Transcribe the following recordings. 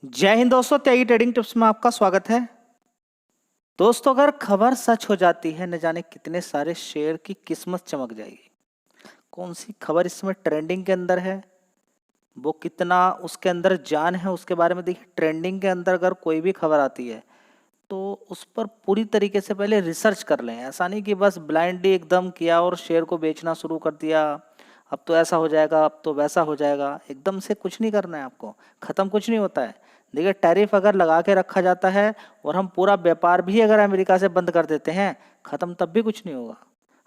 जय हिंद दोस्तों, त्यागी trading tips में आपका स्वागत है। दोस्तों, अगर खबर सच हो जाती है, न जाने कितने सारे शेयर की किस्मत चमक जाएगी। कौन सी खबर इस समय ट्रेंडिंग के अंदर है, वो कितना उसके अंदर जान है, उसके बारे में देखिए। ट्रेंडिंग के अंदर अगर कोई भी खबर आती है तो उस पर पूरी तरीके से पहले रिसर्च कर लें। ऐसा नहीं कि बस ब्लाइंडली एकदम किया और शेयर को बेचना शुरू कर दिया। अब तो ऐसा हो जाएगा, अब तो वैसा हो जाएगा, एकदम से कुछ नहीं करना है आपको। ख़त्म कुछ नहीं होता है। देखिए, टैरिफ अगर लगा के रखा जाता है और हम पूरा व्यापार भी अगर अमेरिका से बंद कर देते हैं, ख़त्म तब भी कुछ नहीं होगा।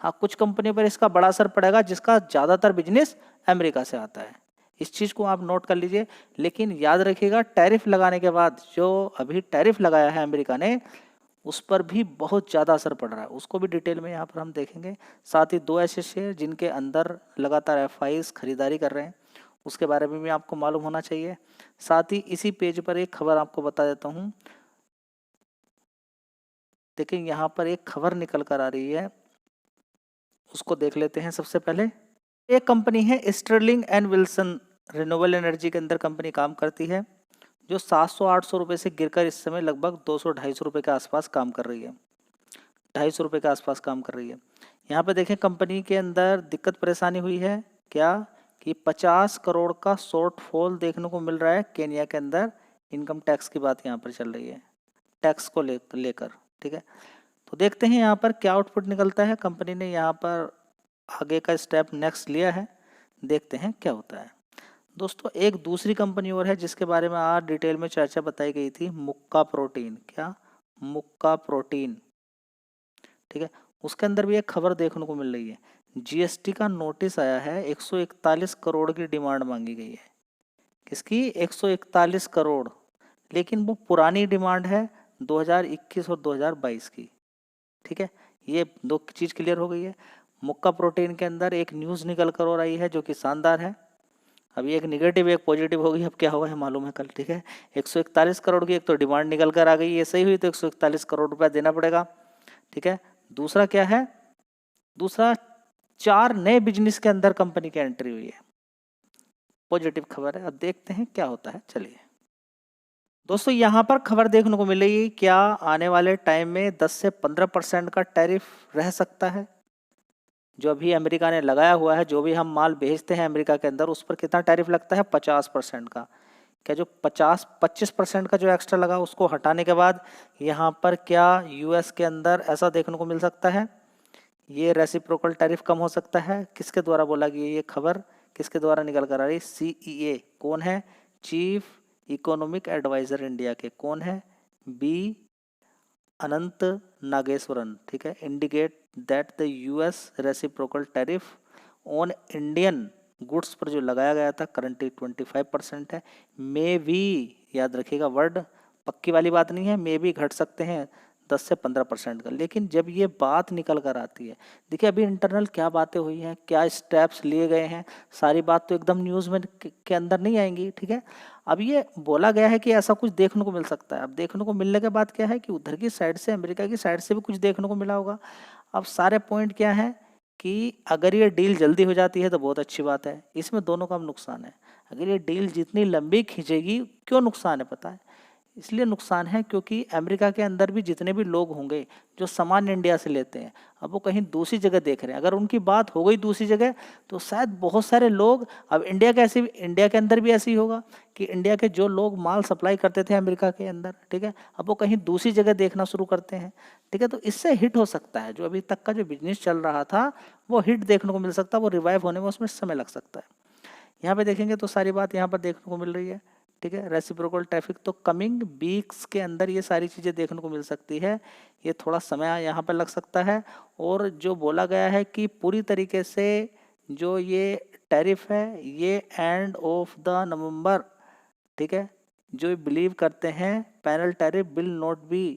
हाँ, कुछ कंपनी पर इसका बड़ा असर पड़ेगा जिसका ज़्यादातर बिजनेस अमेरिका से आता है। इस चीज़ को आप नोट कर लीजिए। लेकिन याद रखिएगा, टैरिफ लगाने के बाद जो अभी टैरिफ लगाया है अमेरिका ने, उस पर भी बहुत ज़्यादा असर पड़ रहा है। उसको भी डिटेल में यहाँ पर हम देखेंगे। साथ ही दो ऐसे शेयर जिनके अंदर लगातार एफआईज खरीदारी कर रहे हैं, उसके बारे में भी आपको मालूम होना चाहिए। साथ ही इसी पेज पर एक खबर आपको बता देता हूँ। देखिए, यहाँ पर एक खबर निकल कर आ रही है, उसको देख लेते हैं। सबसे पहले एक कंपनी है Sterling and Wilson, renewable energy के अंदर कंपनी काम करती है, जो 700-800 रुपये से गिरकर इस समय लगभग 200-250 रुपये के आसपास काम कर रही है। 250 रुपये के आसपास काम कर रही है। यहाँ पे देखें, कंपनी के अंदर दिक्कत परेशानी हुई है क्या कि 50 करोड़ का शॉर्टफॉल देखने को मिल रहा है केन्या के अंदर। इनकम टैक्स की बात यहाँ पर चल रही है, टैक्स को लेकर। ठीक है, तो देखते हैं यहाँ पर क्या आउटपुट निकलता है। कंपनी ने यहाँ पर आगे का स्टेप नेक्स्ट लिया है, देखते हैं क्या होता है। दोस्तों, एक दूसरी कंपनी और है जिसके बारे में आज डिटेल में चर्चा बताई गई थी, मुक्का प्रोटीन। क्या? मुक्का प्रोटीन। ठीक है, उसके अंदर भी एक खबर देखने को मिल रही है। जीएसटी का नोटिस आया है, 141 करोड़ की डिमांड मांगी गई है। किसकी? 141 करोड़। लेकिन वो पुरानी डिमांड है 2021 और 2022 की। ठीक है, ये दो चीज़ क्लियर हो गई है। मुक्का प्रोटीन के अंदर एक न्यूज़ निकल कर और आई है जो कि शानदार है। अभी एक निगेटिव एक पॉजिटिव होगी, अब क्या होगा है मालूम है कल। ठीक है, 141 करोड़ की एक तो डिमांड निकल कर आ गई, ये सही हुई तो 141 करोड़ रुपया देना पड़ेगा। ठीक है, दूसरा क्या है? दूसरा, 4 नए बिजनेस के अंदर कंपनी की एंट्री हुई है। पॉजिटिव खबर है, अब देखते हैं क्या होता है। चलिए दोस्तों, यहाँ पर खबर देखने को मिल रही है, क्या आने वाले टाइम में 10 से 15% का टैरिफ रह सकता है। जो अभी अमेरिका ने लगाया हुआ है, जो भी हम माल भेजते हैं अमेरिका के अंदर, उस पर कितना टैरिफ लगता है? 50% का। क्या जो 25% का जो एक्स्ट्रा लगा, उसको हटाने के बाद यहाँ पर क्या यूएस के अंदर ऐसा देखने को मिल सकता है, ये रेसिप्रोकल टैरिफ कम हो सकता है? किसके द्वारा बोला गया? ये खबर किसके द्वारा निकल कर आ रही? सीईए कौन है? चीफ इकोनॉमिक एडवाइजर इंडिया के कौन है? बी अनंत नागेश्वरन। ठीक है, indicate that the US reciprocal tariff on Indian goods पर जो लगाया गया था करंटली 25% है। मे भी, याद रखिएगा वर्ड, पक्की वाली बात नहीं है, मे भी घट सकते हैं 10 से 15% का। लेकिन जब ये बात निकल कर आती है, देखिए अभी इंटरनल क्या बातें हुई हैं, क्या स्टेप्स लिए गए हैं, सारी बात तो एकदम न्यूज़ में के अंदर नहीं आएंगी। ठीक है, अब ये बोला गया है कि ऐसा कुछ देखने को मिल सकता है। अब देखने को मिलने के बाद क्या है कि उधर की साइड से, अमेरिका की साइड से भी कुछ देखने को मिला होगा। अब सारे पॉइंट क्या है कि अगर ये डील जल्दी हो जाती है तो बहुत अच्छी बात है, इसमें दोनों का नुकसान है। अगर ये डील जितनी लंबी खींचेगी, क्यों नुकसान है पता है? इसलिए नुकसान है क्योंकि अमेरिका के अंदर भी जितने भी लोग होंगे जो सामान इंडिया से लेते हैं, अब वो कहीं दूसरी जगह देख रहे हैं। अगर उनकी बात हो गई दूसरी जगह, तो शायद बहुत सारे लोग, अब इंडिया के अंदर भी ऐसे ही होगा कि इंडिया के जो लोग माल सप्लाई करते थे अमेरिका के अंदर, ठीक है, अब वो कहीं दूसरी जगह देखना शुरू करते हैं। ठीक है, तो इससे हिट हो सकता है। जो अभी तक का जो बिजनेस चल रहा था, वो हिट देखने को मिल सकता है, वो रिवाइव होने में उसमें समय लग सकता है। यहाँ पे देखेंगे तो सारी बात यहाँ पर देखने को मिल रही है। ठीक है, रेसिप्रोकल ट्रैफिक तो कमिंग वीक्स के अंदर ये सारी चीज़ें देखने को मिल सकती है। ये थोड़ा समय यहाँ पर लग सकता है। और जो बोला गया है कि पूरी तरीके से जो ये टैरिफ है, ये एंड ऑफ द नवंबर, ठीक है, जो बिलीव करते हैं panel tariff will not be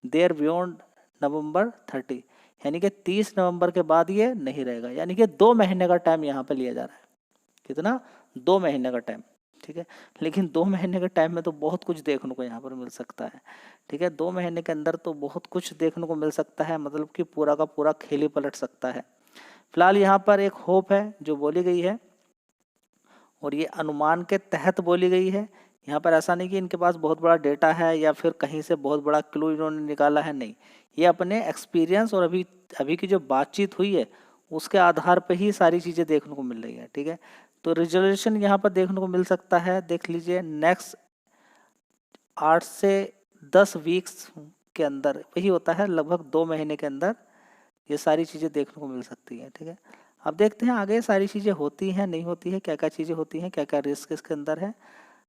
there beyond November 30, यानी कि 30 नवंबर के बाद ये नहीं रहेगा। यानी कि 2 महीने का टाइम यहाँ पर लिया जा रहा है। कितना? 2 महीने का टाइम। ठीक है, लेकिन 2 महीने के टाइम में तो बहुत कुछ देखने को यहाँ पर मिल सकता है। ठीक है, 2 महीने के अंदर तो बहुत कुछ देखने को मिल सकता है, मतलब कि पूरा का पूरा खेल ही पलट सकता है। फिलहाल यहाँ पर एक होप है जो बोली गई है, और ये अनुमान के तहत बोली गई है यहाँ पर ऐसा नहीं कि इनके पास बहुत बड़ा डेटा है या फिर कहीं से बहुत बड़ा क्लू इन्होंने निकाला है, नहीं, ये अपने एक्सपीरियंस और अभी अभी की जो बातचीत हुई है उसके आधार पर ही सारी चीज़ें देखने को मिल रही है। ठीक है, तो रिजोल्यूशन यहाँ पर देखने को मिल सकता है, देख लीजिए, नेक्स्ट 8 से 10 वीक्स के अंदर, वही होता है लगभग 2 महीने के अंदर ये सारी चीज़ें देखने को मिल सकती हैं। ठीक है, अब देखते हैं आगे सारी चीज़ें होती हैं नहीं होती है, क्या क्या चीज़ें होती हैं, क्या क्या रिस्क इसके अंदर है।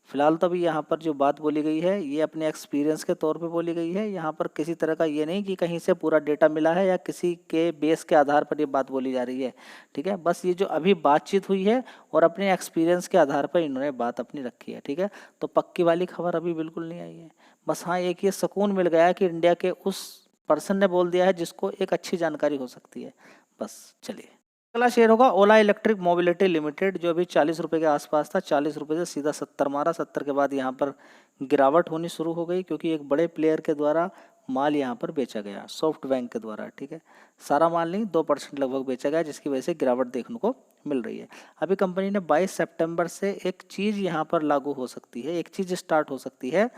फिलहाल तो अभी यहाँ पर जो बात बोली गई है ये अपने एक्सपीरियंस के तौर पे बोली गई है। यहाँ पर किसी तरह का ये नहीं कि कहीं से पूरा डेटा मिला है या किसी के बेस के आधार पर ये बात बोली जा रही है। ठीक है, बस ये जो अभी बातचीत हुई है और अपने एक्सपीरियंस के आधार पर इन्होंने बात अपनी रखी है। ठीक है, तो पक्की वाली खबर अभी बिल्कुल नहीं आई है। बस हाँ, एक ये सुकून मिल गया है कि इंडिया के उस पर्सन ने बोल दिया है जिसको एक अच्छी जानकारी हो सकती है। बस चलिए, अगला शेयर होगा ओला इलेक्ट्रिक मोबिलिटी लिमिटेड, जो अभी 40 रुपये के आसपास था। 40 रुपये से सीधा 70 मारा। 70 के बाद यहाँ पर गिरावट होनी शुरू हो गई क्योंकि एक बड़े प्लेयर के द्वारा माल यहाँ पर बेचा गया, सॉफ्ट बैंक के द्वारा। ठीक है, सारा माल नहीं, 2% लगभग बेचा गया, जिसकी वजह से गिरावट देखने को मिल रही है। अभी कंपनी ने 22 सितंबर से एक चीज़ यहाँ पर लागू हो सकती है, एक चीज़ स्टार्ट हो सकती है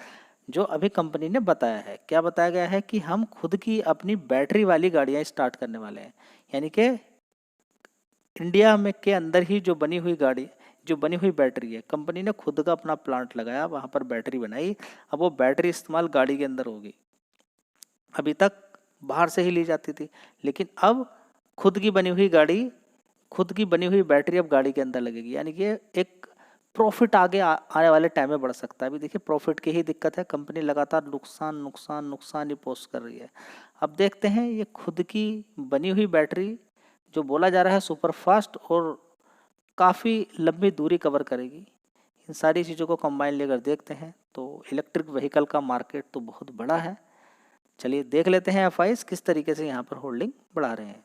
जो अभी कंपनी ने बताया है। क्या बताया गया है कि हम खुद की अपनी बैटरी वाली गाड़ियाँ स्टार्ट करने वाले हैं, यानी कि इंडिया में के अंदर ही जो बनी हुई बैटरी है, कंपनी ने खुद का अपना प्लांट लगाया, वहाँ पर बैटरी बनाई। अब वो बैटरी इस्तेमाल गाड़ी के अंदर होगी। अभी तक बाहर से ही ली जाती थी, लेकिन अब खुद की बनी हुई बैटरी अब गाड़ी के अंदर लगेगी, यानी कि एक प्रॉफिट आगे आने वाले टाइम में बढ़ सकता है। अभी देखिए, प्रॉफिट की ही दिक्कत है, कंपनी लगातार नुकसान ही पोस्ट कर रही है। अब देखते हैं ये खुद की बनी हुई बैटरी जो बोला जा रहा है सुपर फास्ट और काफ़ी लंबी दूरी कवर करेगी, इन सारी चीज़ों को कंबाइन लेकर देखते हैं तो इलेक्ट्रिक व्हीकल का मार्केट तो बहुत बड़ा है। चलिए देख लेते हैं एफआईज किस तरीके से यहाँ पर होल्डिंग बढ़ा रहे हैं।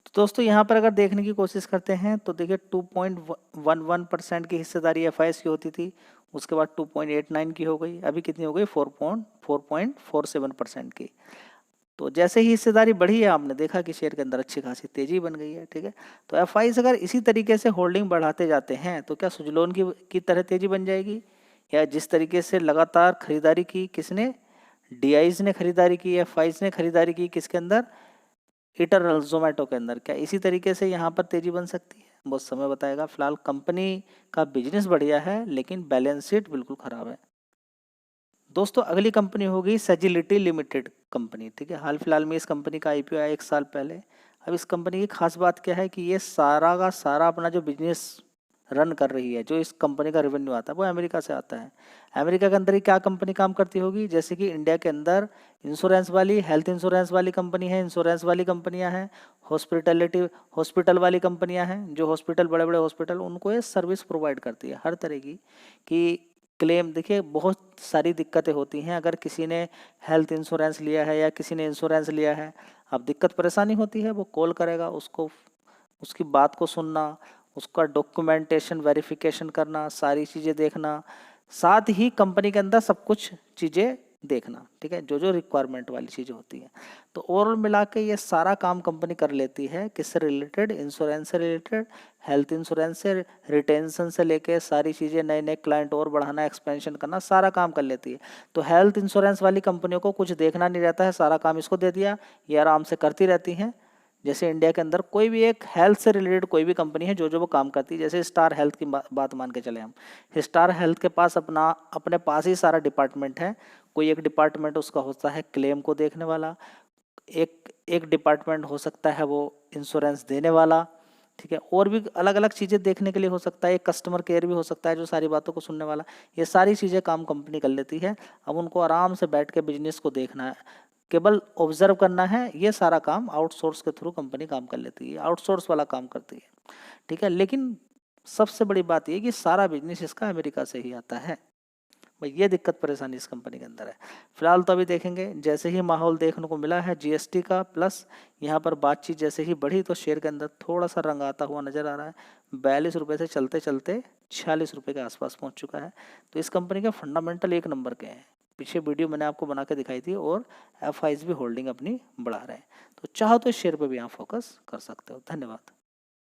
तो दोस्तों, यहाँ पर अगर देखने की कोशिश करते हैं तो देखिए 2.11% की हिस्सेदारी एफआईज की होती थी, उसके बाद 2.89 की हो गई, अभी कितनी हो गई 4.47% की। तो जैसे ही हिस्सेदारी बढ़ी है, आपने देखा कि शेयर के अंदर अच्छी खासी तेजी बन गई है। ठीक है, तो एफआईज अगर इसी तरीके से होल्डिंग बढ़ाते जाते हैं तो क्या सुजलोन की तरह तेजी बन जाएगी, या जिस तरीके से लगातार खरीदारी की किसने, डीआईज ने खरीदारी की, एफआईज ने खरीदारी की किसके अंदर, इटरनल जोमेटो के अंदर, क्या इसी तरीके से यहाँ पर तेजी बन सकती है, बहुत समय बताएगा। फिलहाल कंपनी का बिजनेस बढ़िया है लेकिन बैलेंस शीट बिल्कुल खराब है। दोस्तों, अगली कंपनी होगी सेजिलिटी लिमिटेड कंपनी। ठीक है, हाल फिलहाल में इस कंपनी का आईपीओ आया 1 साल पहले। अब इस कंपनी की खास बात क्या है कि ये सारा का सारा अपना जो बिजनेस रन कर रही है, जो इस कंपनी का रेवेन्यू आता है वो अमेरिका से आता है। अमेरिका के अंदर ही क्या कंपनी काम करती होगी, जैसे कि इंडिया के अंदर इंश्योरेंस वाली, हेल्थ इंश्योरेंस वाली कंपनी है, इंश्योरेंस वाली कंपनियां हैं, हॉस्पिटल वाली कंपनियां हैं, जो हॉस्पिटल, बड़े बड़े हॉस्पिटल, उनको ये सर्विस प्रोवाइड करती है हर तरह की। कि क्लेम, देखिए बहुत सारी दिक्कतें होती हैं अगर किसी ने हेल्थ इंश्योरेंस लिया है या किसी ने इंश्योरेंस लिया है, अब दिक्कत परेशानी होती है, वो कॉल करेगा, उसको उसकी बात को सुनना, उसका डॉक्यूमेंटेशन वेरिफिकेशन करना, सारी चीज़ें देखना, साथ ही कंपनी के अंदर सब कुछ चीज़ें देखना। ठीक है, जो जो रिक्वायरमेंट वाली चीज़ें होती हैं, तो ओवरऑल मिला के ये सारा काम कंपनी कर लेती है। किससे रिलेटेड, इंश्योरेंस से रिलेटेड, हेल्थ इंश्योरेंस से, रिटेंशन से लेके सारी चीज़ें, नए नए क्लाइंट और बढ़ाना, एक्सपेंशन करना, सारा काम कर लेती है। तो हेल्थ इंश्योरेंस वाली कंपनियों को कुछ देखना नहीं रहता है, सारा काम इसको दे दिया, ये आराम से करती रहती हैं। जैसे इंडिया के अंदर कोई भी एक हेल्थ से रिलेटेड कोई भी कंपनी है जो जो वो काम करती है, जैसे स्टार हेल्थ की बात मान के चले हम, स्टार हेल्थ के पास अपने पास ही सारा डिपार्टमेंट है। कोई एक डिपार्टमेंट उसका होता है क्लेम को देखने वाला, एक डिपार्टमेंट हो सकता है वो इंश्योरेंस देने वाला। ठीक है, और भी अलग अलग चीज़ें देखने के लिए हो सकता है, एक कस्टमर केयर भी हो सकता है जो सारी बातों को सुनने वाला। ये सारी चीज़ें काम कंपनी कर लेती है। अब उनको आराम से बैठ के बिजनेस को देखना है, केवल ऑब्जर्व करना है, ये सारा काम आउटसोर्स के थ्रू कंपनी काम कर लेती है, आउटसोर्स वाला काम करती है। ठीक है, लेकिन सबसे बड़ी बात ये कि सारा बिजनेस इसका अमेरिका से ही आता है। भाई ये दिक्कत परेशानी इस कंपनी के अंदर है। फिलहाल तो अभी देखेंगे, जैसे ही माहौल देखने को मिला है जीएसटी का, प्लस यहाँ पर बातचीत जैसे ही बढ़ी तो शेयर के अंदर थोड़ा सा रंग आता हुआ नजर आ रहा है। 42 रुपये से चलते चलते 46 रुपये के आसपास पहुँच चुका है। तो इस कंपनी के फंडामेंटल एक नंबर के हैं, पीछे वीडियो मैंने आपको बना के दिखाई थी, और एफआईज भी होल्डिंग अपनी बढ़ा रहे हैं। तो चाहो तो इस शेयर पर भी आप फोकस कर सकते हो। धन्यवाद।